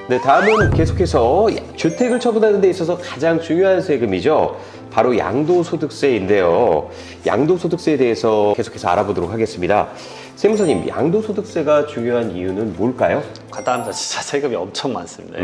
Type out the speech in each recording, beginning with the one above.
네, 다음은 계속해서 주택을 처분하는 데 있어서 가장 중요한 세금이죠. 바로 양도소득세인데요. 양도소득세에 대해서 계속해서 알아보도록 하겠습니다. 세무사님, 양도소득세가 중요한 이유는 뭘까요? 간단합니다. 진짜 세금이 엄청 많습니다.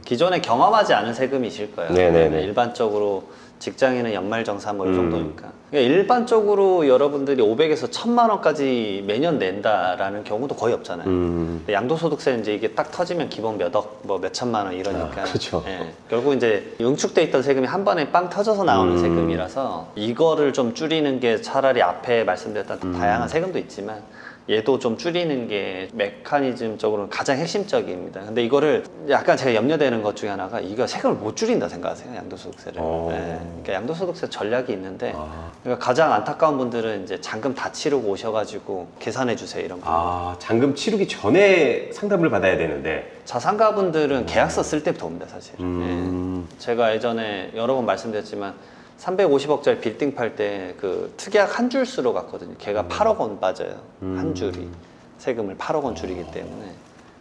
기존에 경험하지 않은 세금이실 거예요. 네네네. 일반적으로 직장인은 연말정산 뭐 이 정도니까. 그러니까 일반적으로 여러분들이 500에서 1000만 원까지 매년 낸다라는 경우도 거의 없잖아요. 근데 양도소득세는 이제 이게 딱 터지면 기본 몇 억, 뭐 몇 천만 원 이러니까. 그렇죠. 예, 결국 이제 응축돼 있던 세금이 한 번에 빵 터져서 나오는 세금이라서 이거를 좀 줄이는 게 차라리 앞에 말씀드렸던 다양한 세금도 있지만 얘도 좀 줄이는 게 메커니즘적으로는 가장 핵심적입니다. 근데 이거를 약간 제가 염려되는 것 중에 하나가 이거 세금을 못 줄인다 생각하세요, 양도소득세를. 네. 그러니까 양도소득세 전략이 있는데 그러니까 가장 안타까운 분들은 이제 잔금 다 치르고 오셔가지고 계산해 주세요 이런 거. 잔금 치르기 전에 상담을 받아야 되는데. 자산가분들은 계약서 쓸 때부터 옵니다, 사실. 예. 제가 예전에 여러 번 말씀드렸지만 350억짜리 빌딩 팔 때 그 특약 한 줄수로 갔거든요. 걔가 8억 원 빠져요. 한 줄이. 세금을 8억 원 줄이기 때문에.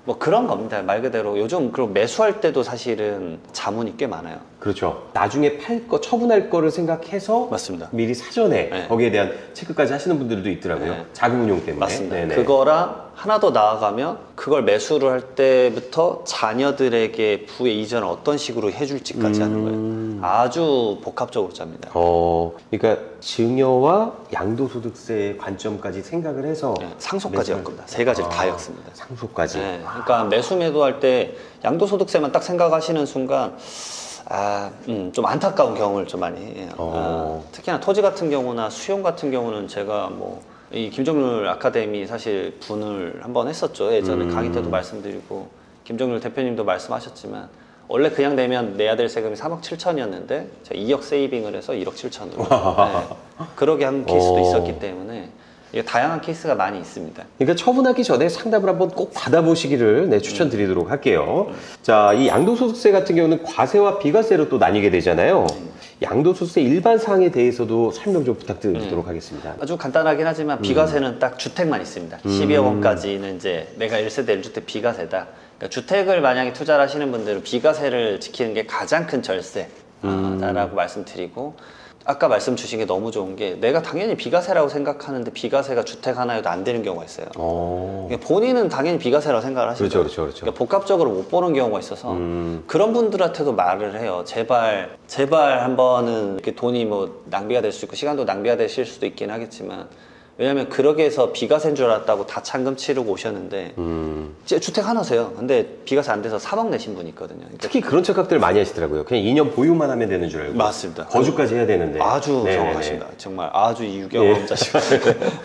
뭐 그런 겁니다. 말 그대로 요즘 그리고 매수할 때도 사실은 자문이 꽤 많아요. 그렇죠. 나중에 팔 거, 처분할 거를 생각해서 맞습니다. 미리 사전에 네. 거기에 대한 체크까지 하시는 분들도 있더라고요. 네. 자금 운용 때문에. 맞습니다. 네네. 그거랑 하나 더 나아가면 그걸 매수를 할 때부터 자녀들에게 부의 이전을 어떤 식으로 해줄지까지 하는 거예요. 아주 복합적으로 짭니다. 그러니까 증여와 양도소득세의 관점까지 생각을 해서 네, 상속까지 엮습니다. 세 가지를 다 엮습니다. 상속까지. 네, 그러니까 매수 매도할 때 양도소득세만 딱 생각하시는 순간 좀 안타까운 경험을 좀 많이 해요. 특히나 토지 같은 경우나 수용 같은 경우는 제가 뭐 이 김정률 아카데미 사실 분을 한번 했었죠. 예전에 강의 때도 말씀드리고 김정률 대표님도 말씀하셨지만 원래 그냥 내면 내야 될 세금이 3억 7천이었는데 제가 2억 세이빙을 해서 1억 7천으로 그러게 한 케이스도 있었기 때문에 이게 다양한 케이스가 많이 있습니다. 그러니까 처분하기 전에 상담을 한번 꼭 받아보시기를 추천드리도록 할게요. 자, 이 양도소득세 같은 경우는 과세와 비과세로 또 나뉘게 되잖아요. 양도소득세 일반 사항에 대해서도 설명 좀 부탁드리도록 하겠습니다. 아주 간단하긴 하지만 비과세는 딱 주택만 있습니다. 12억 원까지는 이제 내가 1세대 1주택 비과세다. 그러니까 주택을 만약에 투자를 하시는 분들은 비과세를 지키는 게 가장 큰 절세다라고 말씀드리고 아까 말씀 주신 게 너무 좋은 게 내가 당연히 비과세라고 생각하는데 비과세가 주택 하나여도 안 되는 경우가 있어요. 그러니까 본인은 당연히 비과세라고 생각을 하시죠. 그렇죠. 그러니까 복합적으로 못 보는 경우가 있어서 그런 분들한테도 말을 해요. 제발 한 번은 이렇게 돈이 뭐 낭비가 될 수 있고 시간도 낭비가 되실 수도 있긴 하겠지만 왜냐면 그러게 해서 비과세인 줄 알았다고 다 잔금 치르고 오셨는데 주택 하나세요. 근데 비과세 안 돼서 3억 내신 분이 있거든요. 그러니까 특히 그런 착각들 많이 하시더라고요. 그냥 2년 보유만 하면 되는 줄 알고. 맞습니다. 거주까지 해야 되는데. 아주 네네네. 정확하십니다. 정말 아주 유경험자시고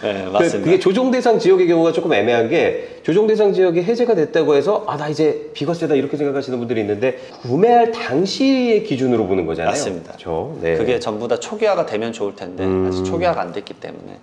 네, 맞습니다. 그게 조정 대상 지역의 경우가 조금 애매한 게 조정 대상 지역이 해제가 됐다고 해서 나 이제 비과세다 이렇게 생각하시는 분들이 있는데 구매할 당시의 기준으로 보는 거잖아요. 맞습니다. 그렇죠? 네. 그게 전부 다 초기화가 되면 좋을 텐데 아직 초기화가 안 됐기 때문에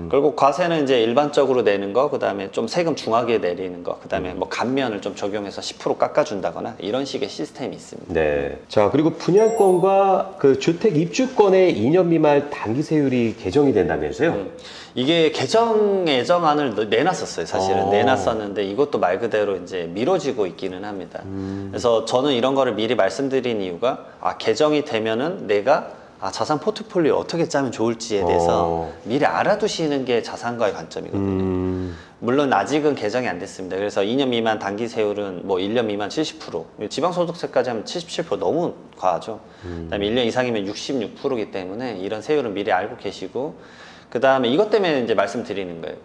그리고 과세는 이제 일반적으로 내는 거, 그 다음에 좀 세금 중하게 내리는 거, 그 다음에 뭐 감면을 좀 적용해서 10% 깎아준다거나 이런 식의 시스템이 있습니다. 네. 자, 그리고 분양권과 그 주택 입주권의 2년 미만 단기세율이 개정이 된다면서요? 이게 개정 예정안을 내놨었어요. 사실은 내놨었는데 이것도 말 그대로 이제 미뤄지고 있기는 합니다. 그래서 저는 이런 거를 미리 말씀드린 이유가 개정이 되면은 내가 자산 포트폴리오 어떻게 짜면 좋을지에 대해서 미리 알아두시는 게 자산가의 관점이거든요. 물론 아직은 개정이 안 됐습니다. 그래서 2년 미만 단기 세율은 뭐 1년 미만 70%, 지방소득세까지 하면 77% 너무 과하죠. 그다음에 1년 이상이면 66%이기 때문에 이런 세율은 미리 알고 계시고, 그 다음에 이것 때문에 이제 말씀드리는 거예요.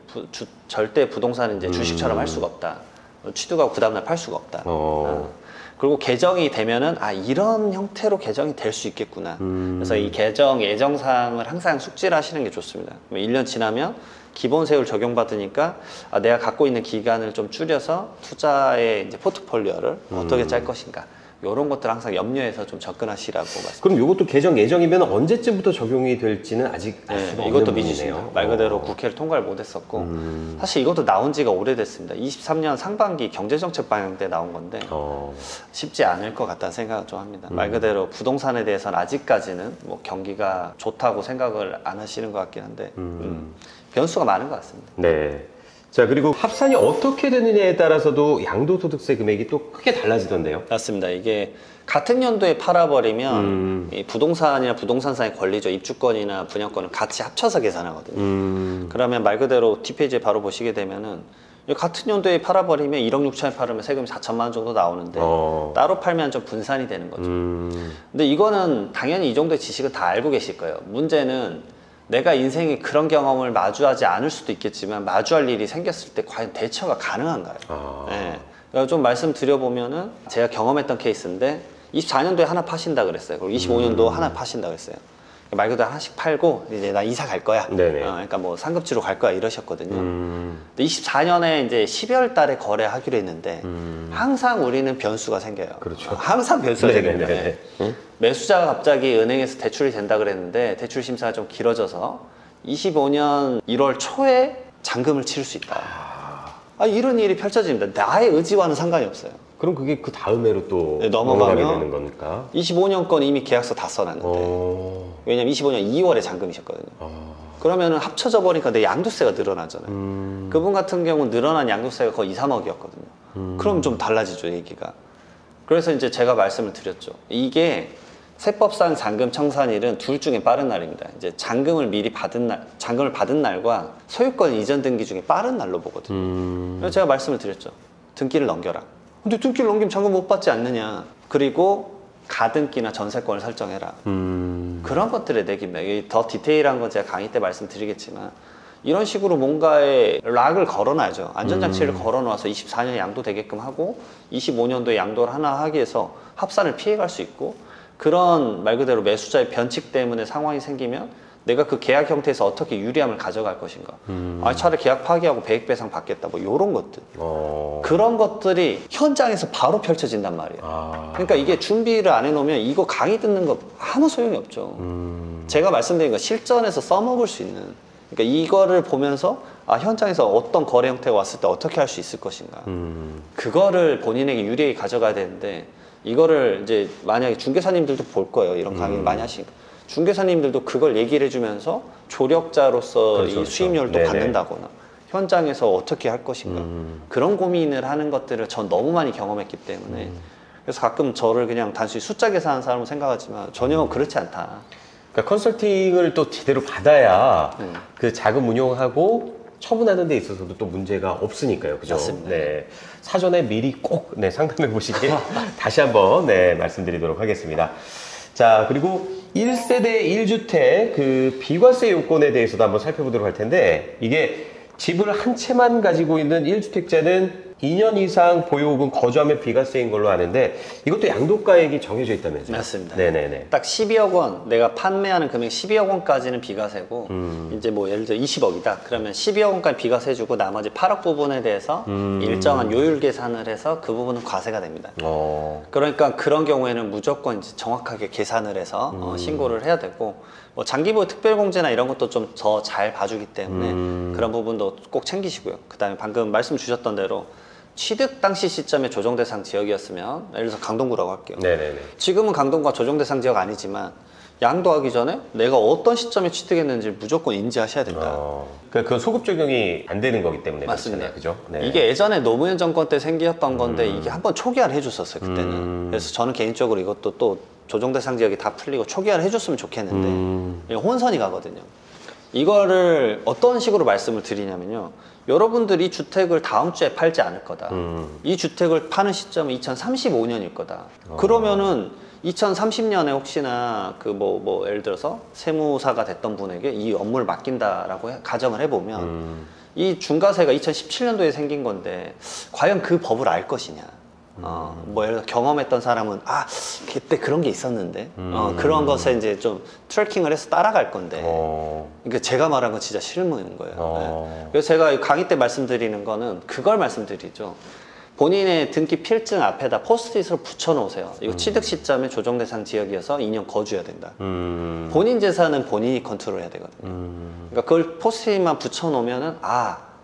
절대 부동산은 이제 주식처럼 할 수가 없다. 취득하고 그 다음날 팔 수가 없다. 그리고 개정이 되면은 이런 형태로 개정이 될 수 있겠구나. 그래서 이 개정 예정사항을 항상 숙지를 하시는 게 좋습니다. 1년 지나면 기본 세율 적용받으니까 내가 갖고 있는 기간을 좀 줄여서 투자의 이제 포트폴리오를 어떻게 짤 것인가. 이런 것들 항상 염려해서 좀 접근하시라고 말씀드립니다. 그럼 이것도 개정 예정이면 언제쯤부터 적용이 될지는 아직 알 수가 없는 이것도 부분이네요. 미지수입니다. 말 그대로 국회를 통과를 못했었고 사실 이것도 나온 지가 오래됐습니다. 23년 상반기 경제정책 방향 때 나온 건데 쉽지 않을 것 같다는 생각을 좀 합니다. 말 그대로 부동산에 대해서는 아직까지는 뭐 경기가 좋다고 생각을 안 하시는 것 같긴 한데 변수가 많은 것 같습니다. 네. 자, 그리고 합산이 어떻게 되느냐에 따라서도 양도소득세 금액이 또 크게 달라지던데요. 맞습니다. 이게 같은 연도에 팔아버리면 이 부동산이나 부동산상의 권리죠. 입주권이나 분양권을 같이 합쳐서 계산하거든요. 그러면 말 그대로 뒷페이지에 바로 보시게 되면은 같은 연도에 팔아버리면 1억 6천에 팔으면 세금이 4천만 원 정도 나오는데 따로 팔면 좀 분산이 되는 거죠. 근데 이거는 당연히 이 정도의 지식은 다 알고 계실 거예요. 문제는 내가 인생에 그런 경험을 마주하지 않을 수도 있겠지만 마주할 일이 생겼을 때 과연 대처가 가능한가요? 네. 좀 말씀드려보면은 제가 경험했던 케이스인데 24년도에 하나 파신다 그랬어요. 그리고 25년도 하나 파신다 그랬어요. 말 그대로 하나씩 팔고 이제 나 이사 갈 거야. 그러니까 뭐 상급지로 갈 거야 이러셨거든요. 근데 24년에 이제 12월 달에 거래하기로 했는데 항상 우리는 변수가 생겨요. 그렇죠. 항상 변수가 생깁니다. 네. 매수자가 갑자기 은행에서 대출이 된다 그랬는데 대출 심사가 좀 길어져서 25년 1월 초에 잔금을 치를 수 있다. 이런 일이 펼쳐집니다. 나의 의지와는 상관이 없어요. 그럼 그게 그 다음해로 또 넘어가게 되는 거니까. 25년 건 이미 계약서 다 써놨는데 왜냐면 25년 2월에 잔금이셨거든요. 그러면은 합쳐져 버리니까 내 양도세가 늘어나잖아요. 그분 같은 경우는 늘어난 양도세가 거의 2, 3억이었거든요. 그럼 좀 달라지죠, 얘기가. 그래서 이제 제가 말씀을 드렸죠. 이게 세법상 잔금 청산일은 둘 중에 빠른 날입니다. 이제 잔금을 미리 받은 날, 잔금을 받은 날과 소유권 이전 등기 중에 빠른 날로 보거든요. 그래서 제가 말씀을 드렸죠. 등기를 넘겨라. 근데 등기를 넘기면 잔금 못 받지 않느냐. 그리고 가등기나 전세권을 설정해라. 그런 것들에 내깁니다. 더 디테일한 건 제가 강의 때 말씀드리겠지만 이런 식으로 뭔가에 락을 걸어놔야죠. 안전장치를 걸어놔서 24년에 양도되게끔 하고 25년도에 양도를 하나 하기 위해서 합산을 피해갈 수 있고 그런 말 그대로 매수자의 변칙 때문에 상황이 생기면 내가 그 계약 형태에서 어떻게 유리함을 가져갈 것인가. 차라리 계약 파기하고 배액 배상 받겠다. 뭐 이런 것들. 그런 것들이 현장에서 바로 펼쳐진단 말이에요. 그러니까 이게 준비를 안 해놓으면 이거 강의 듣는 거 아무 소용이 없죠. 제가 말씀드린 거 실전에서 써먹을 수 있는. 그러니까 이거를 보면서 현장에서 어떤 거래 형태가 왔을 때 어떻게 할 수 있을 것인가. 그거를 본인에게 유리하게 가져가야 되는데 이거를 이제 만약에 중개사님들도 볼 거예요. 이런 강의를 많이 하시니까. 중개사님들도 그걸 얘기를 해주면서 조력자로서 그렇죠, 이 수임료를 또 네네. 받는다거나 현장에서 어떻게 할 것인가 그런 고민을 하는 것들을 전 너무 많이 경험했기 때문에 그래서 가끔 저를 그냥 단순히 숫자 계산하는 사람으로 생각하지만 전혀 그렇지 않다. 그러니까 컨설팅을 또 제대로 받아야 그 자금 운용하고 처분하는 데 있어서도 또 문제가 없으니까요. 그죠? 맞습니다. 네. 사전에 미리 꼭 상담해 보시길 다시 한번 말씀드리도록 하겠습니다. 자, 그리고 1세대 1주택 그 비과세 요건에 대해서도 한번 살펴보도록 할 텐데 이게 집을 한 채만 가지고 있는 1주택자는 2년 이상 보유 혹은 거주하면 비과세인 걸로 아는데 이것도 양도가액이 정해져 있다면서요? 맞습니다. 네네네. 딱 12억 원, 내가 판매하는 금액 12억 원까지는 비과세고 이제 뭐 예를 들어 20억이다. 그러면 12억 원까지 비과세 주고 나머지 8억 부분에 대해서 일정한 요율 계산을 해서 그 부분은 과세가 됩니다. 그러니까 그런 경우에는 무조건 이제 정확하게 계산을 해서 신고를 해야 되고 뭐 장기보유 특별공제나 이런 것도 좀 더 잘 봐주기 때문에 그런 부분도 꼭 챙기시고요. 그다음에 방금 말씀 주셨던 대로 취득 당시 시점에 조정 대상 지역이었으면 예를 들어서 강동구라고 할게요. 네네네. 지금은 강동구가 조정 대상 지역 아니지만 양도하기 전에 내가 어떤 시점에 취득했는지 무조건 인지하셔야 된다. 그건 소급 적용이 안 되는 거기 때문에 맞습니다. 그렇잖아요. 그죠? 네. 이게 예전에 노무현 정권 때 생겼던 건데 이게 한번 초기화를 해줬었어요 그때는. 그래서 저는 개인적으로 이것도 또 조정 대상 지역이 다 풀리고 초기화를 해줬으면 좋겠는데 혼선이 가거든요. 이거를 어떤 식으로 말씀을 드리냐면요. 여러분들이 주택을 다음 주에 팔지 않을 거다. 이 주택을 파는 시점은 2035년일 거다. 그러면은 2030년에 혹시나 그 뭐 예를 들어서 세무사가 됐던 분에게 이 업무를 맡긴다라고 가정을 해보면 이 중과세가 2017년도에 생긴 건데 과연 그 법을 알 것이냐. 뭐 예를 들어 경험했던 사람은 그때 그런 게 있었는데 그런 것에 이제 좀 트래킹을 해서 따라갈 건데 그러니까 제가 말한 건 진짜 실무인 거예요. 네. 그래서 제가 강의 때 말씀드리는 거는 그걸 말씀드리죠. 본인의 등기 필증 앞에다 포스트잇을 붙여 놓으세요. 이거 취득 시점에 조정 대상 지역이어서 2년 거주해야 된다. 본인 재산은 본인이 컨트롤 해야 되거든요. 그러니까 그걸 포스트잇만 붙여 놓으면은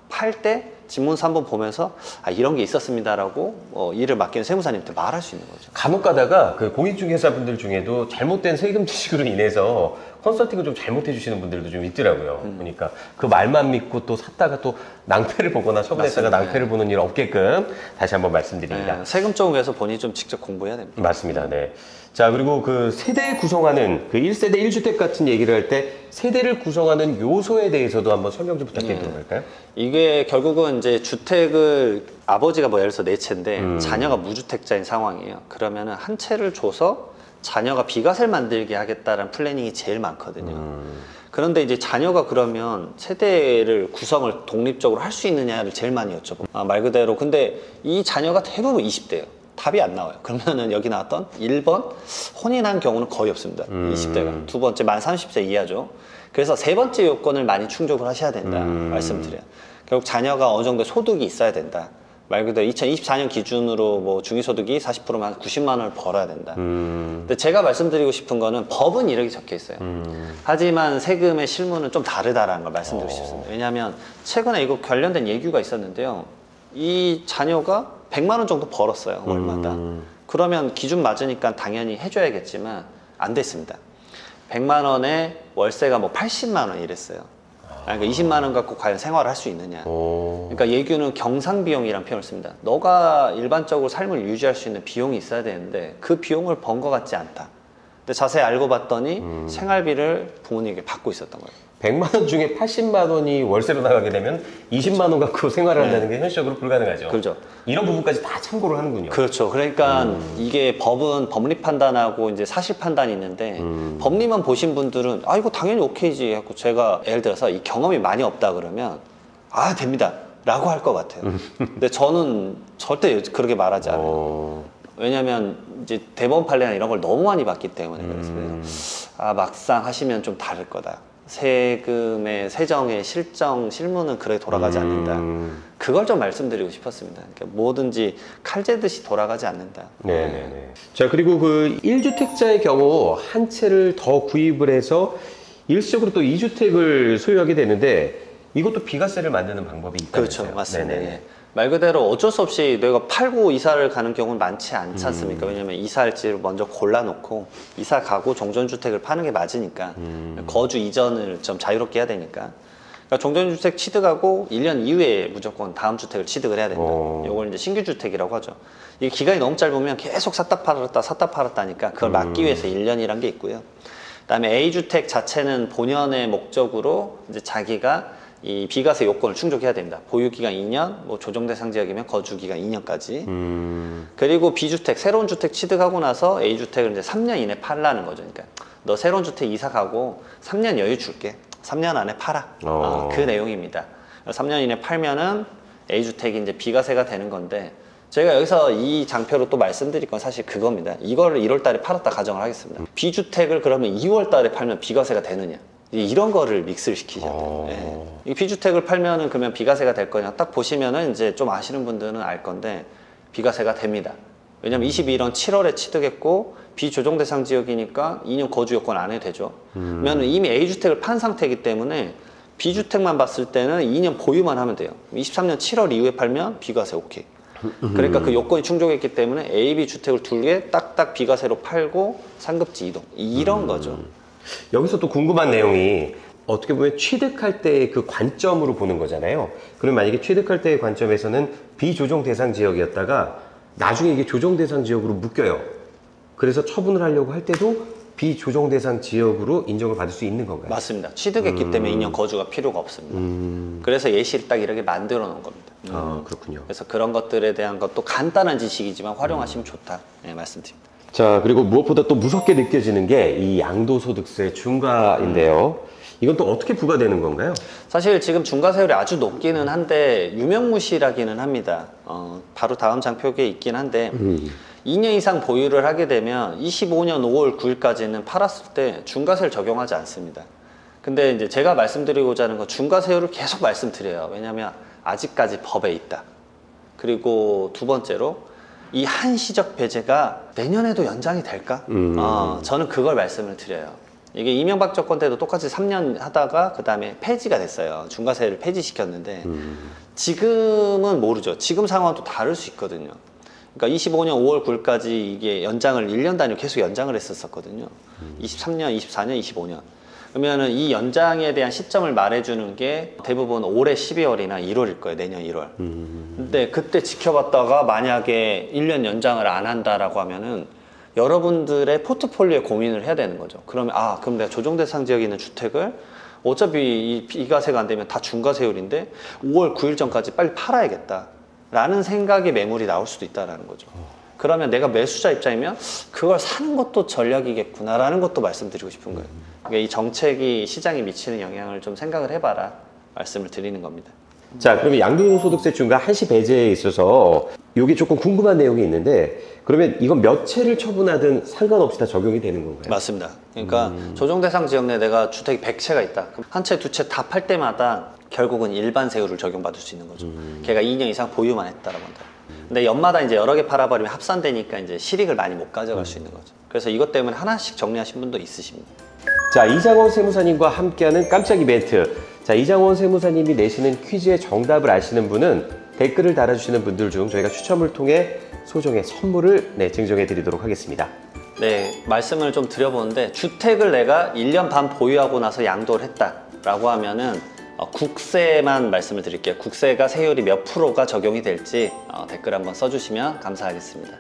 팔 때 집문서 한번 보면서 이런 게 있었습니다라고 일을 맡기는 세무사님한테 말할 수 있는 거죠. 간혹 가다가 그 공인중개사분들 중에도 잘못된 세금 지식으로 인해서 컨설팅을 좀 잘못해 주시는 분들도 좀 있더라고요. 그러니까 그 말만 믿고 또 샀다가 또 낭패를 보거나 처분했다가 맞습니다. 낭패를 보는 일 없게끔 다시 한번 말씀드립니다. 네, 세금 쪽에서 본인이 좀 직접 공부해야 됩니다. 맞습니다. 네. 자, 그리고 그 세대 구성하는 그 1세대 1주택 같은 얘기를 할 때 세대를 구성하는 요소에 대해서도 한번 설명 좀 부탁드리도록 할까요? 이게 결국은 이제 주택을 아버지가 뭐 예를 들어서 네 채인데 자녀가 무주택자인 상황이에요. 그러면은 한 채를 줘서 자녀가 비과세를 만들게 하겠다라는 플래닝이 제일 많거든요. 그런데 이제 자녀가 그러면 세대를 구성을 독립적으로 할 수 있느냐를 제일 많이 여쭤보고 말 그대로 근데 이 자녀가 대부분 20대예요. 답이 안 나와요. 그러면은 여기 나왔던 1번 혼인한 경우는 거의 없습니다. 20대가. 두 번째 만 30세 이하죠. 그래서 세 번째 요건을 많이 충족을 하셔야 된다 말씀드려요. 결국 자녀가 어느 정도 소득이 있어야 된다. 말 그대로 2024년 기준으로 뭐 중위소득이 40%만 90만 원을 벌어야 된다. 근데 제가 말씀드리고 싶은 거는 법은 이렇게 적혀 있어요. 하지만 세금의 실무는 좀 다르다라는 걸 말씀드리고 싶습니다. 왜냐하면 최근에 이거 관련된 얘기가 있었는데요. 이 자녀가 100만 원 정도 벌었어요. 월마다. 그러면 기준 맞으니까 당연히 해줘야겠지만 안 됐습니다. 100만 원에 월세가 뭐 80만 원 이랬어요. 그러니까 20만 원 갖고 과연 생활을 할 수 있느냐. 그러니까 예규는 경상비용이라는 표현을 씁니다. 너가 일반적으로 삶을 유지할 수 있는 비용이 있어야 되는데 그 비용을 번 것 같지 않다. 근데 자세히 알고 봤더니 생활비를 부모님에게 받고 있었던 거예요. 100만 원 중에 80만 원이 월세로 나가게 되면 20만 원 갖고 생활을 한다는 게 현실적으로 불가능하죠. 그렇죠. 이런 부분까지 다 참고를 하는군요. 그렇죠. 그러니까 이게 법은 법리 판단하고 이제 사실 판단이 있는데 법리만 보신 분들은 아 이거 당연히 오케이지 하고 제가 예를 들어서 이 경험이 많이 없다 그러면 아 됩니다 라고 할 것 같아요. 근데 저는 절대 그렇게 말하지 않아요. 왜냐면 이제 대법원 판례나 이런 걸 너무 많이 봤기 때문에 그래서 아 막상 하시면 좀 다를 거다. 세금의 세정의 실무는 그렇게 돌아가지 않는다. 그걸 좀 말씀드리고 싶었습니다. 그러니까 뭐든지 칼재듯이 돌아가지 않는다. 네네네. 자, 그리고 그 1주택자의 경우 한 채를 더 구입을 해서 일시적으로 또 2주택을 소유하게 되는데 이것도 비과세를 만드는 방법이 있다면서요? 그렇죠. 맞습니다. 네네. 예. 말 그대로 어쩔 수 없이 내가 팔고 이사를 가는 경우는 많지 않지 않습니까? 왜냐면 이사할지를 먼저 골라놓고 이사 가고 종전주택을 파는 게 맞으니까 거주 이전을 좀 자유롭게 해야 되니까 그러니까 종전주택 취득하고 1년 이후에 무조건 다음 주택을 취득을 해야 된다. 이걸 이제 신규주택이라고 하죠. 이게 기간이 너무 짧으면 계속 샀다 팔았다 하니까 그걸 막기 위해서 1년이란 게 있고요. 그다음에 A주택 자체는 본연의 목적으로 이제 자기가 이 비과세 요건을 충족해야 됩니다. 보유기간 2년, 뭐 조정대상 지역이면 거주기간 2년까지. 그리고 B주택, 새로운 주택 취득하고 나서 A주택을 이제 3년 이내 팔라는 거죠. 그러니까 너 새로운 주택 이사 가고 3년 여유 줄게. 3년 안에 팔아. 그 내용입니다. 3년 이내 팔면은 A주택이 이제 비과세가 되는 건데 제가 여기서 이 장표로 또 말씀드릴 건 사실 그겁니다. 이거를 1월 달에 팔았다 가정을 하겠습니다. B주택을 그러면 2월 달에 팔면 비과세가 되느냐. 이런 거를 믹스를 시키죠. 예. 이 B주택을 팔면은 그러면 비과세가 될 거냐. 딱 보시면은 이제 좀 아시는 분들은 알 건데 비과세가 됩니다. 왜냐면 22년 7월에 취득했고 비조정 대상 지역이니까 2년 거주 요건 안 해도 되죠. 그러면 이미 A주택을 판 상태이기 때문에 B주택만 봤을 때는 2년 보유만 하면 돼요. 23년 7월 이후에 팔면 비과세 오케이. 그러니까 그 요건이 충족했기 때문에 A, B 주택을 두 개 딱딱 비과세로 팔고 상급지 이동. 이런 거죠. 여기서 또 궁금한 내용이 어떻게 보면 취득할 때의 그 관점으로 보는 거잖아요. 그럼 만약에 취득할 때의 관점에서는 비조정 대상 지역이었다가 나중에 이게 조정 대상 지역으로 묶여요. 그래서 처분을 하려고 할 때도 비조정 대상 지역으로 인정을 받을 수 있는 건가요? 맞습니다. 취득했기 때문에 2년 거주가 필요가 없습니다. 그래서 예시를 딱 이렇게 만들어 놓은 겁니다. 아, 그렇군요. 그래서 그런 것들에 대한 것도 간단한 지식이지만 활용하시면 좋다. 네, 말씀드립니다. 자, 그리고 무엇보다 또 무섭게 느껴지는 게 이 양도소득세 중과인데요. 이건 또 어떻게 부과되는 건가요? 사실 지금 중과세율이 아주 높기는 한데 유명무실하기는 합니다. 바로 다음 장표에 있긴 한데 2년 이상 보유를 하게 되면 25년 5월 9일까지는 팔았을 때 중과세를 적용하지 않습니다. 근데 이제 제가 말씀드리고자 하는 건 중과세율을 계속 말씀드려요. 왜냐하면 아직까지 법에 있다. 그리고 두 번째로 이 한시적 배제가 내년에도 연장이 될까? 저는 그걸 말씀을 드려요. 이게 이명박 정권 때도 똑같이 3년 하다가 그 다음에 폐지가 됐어요. 중과세를 폐지시켰는데 지금은 모르죠. 지금 상황은 또 다를 수 있거든요. 그러니까 25년 5월 9일까지 이게 연장을 1년 단위로 계속 연장을 했었거든요. 23년, 24년, 25년. 그러면은 이 연장에 대한 시점을 말해주는 게 대부분 올해 12월이나 1월일 거예요. 내년 1월. 근데 그때 지켜봤다가 만약에 1년 연장을 안 한다라고 하면은 여러분들의 포트폴리오에 고민을 해야 되는 거죠. 그러면 그럼 내가 조정대상 지역에 있는 주택을 어차피 이 비과세가 안 되면 다 중과세율인데 5월 9일 전까지 빨리 팔아야겠다 라는 생각의 매물이 나올 수도 있다는 거죠. 그러면 내가 매수자 입장이면 그걸 사는 것도 전략이겠구나 라는 것도 말씀드리고 싶은 거예요. 그러니까 이 정책이 시장에 미치는 영향을 좀 생각을 해봐라 말씀을 드리는 겁니다. 자, 그러면 양도소득세 중과 한시 배제에 있어서 이게 조금 궁금한 내용이 있는데, 그러면 이건 몇 채를 처분하든 상관없이 다 적용이 되는 건가요? 맞습니다. 그러니까 조정대상 지역 내에 내가 주택이 100채가 있다. 그럼 한 채, 두 채 다 팔 때마다 결국은 일반 세율을 적용받을 수 있는 거죠. 걔가 2년 이상 보유만 했다라고 한다. 근데 연마다 이제 여러 개 팔아버리면 합산되니까 이제 실익을 많이 못 가져갈 수 있는 거죠. 그래서 이것 때문에 하나씩 정리하신 분도 있으십니다. 자, 이장원 세무사님과 함께하는 깜짝 이벤트. 자, 이장원 세무사님이 내시는 퀴즈의 정답을 아시는 분은 댓글을 달아주시는 분들 중 저희가 추첨을 통해 소정의 선물을 증정해 드리도록 하겠습니다. 네, 말씀을 좀 드려보는데 주택을 내가 1년 반 보유하고 나서 양도를 했다라고 하면은 국세만 말씀을 드릴게요. 국세가 세율이 몇 프로가 적용이 될지 댓글 한번 써주시면 감사하겠습니다.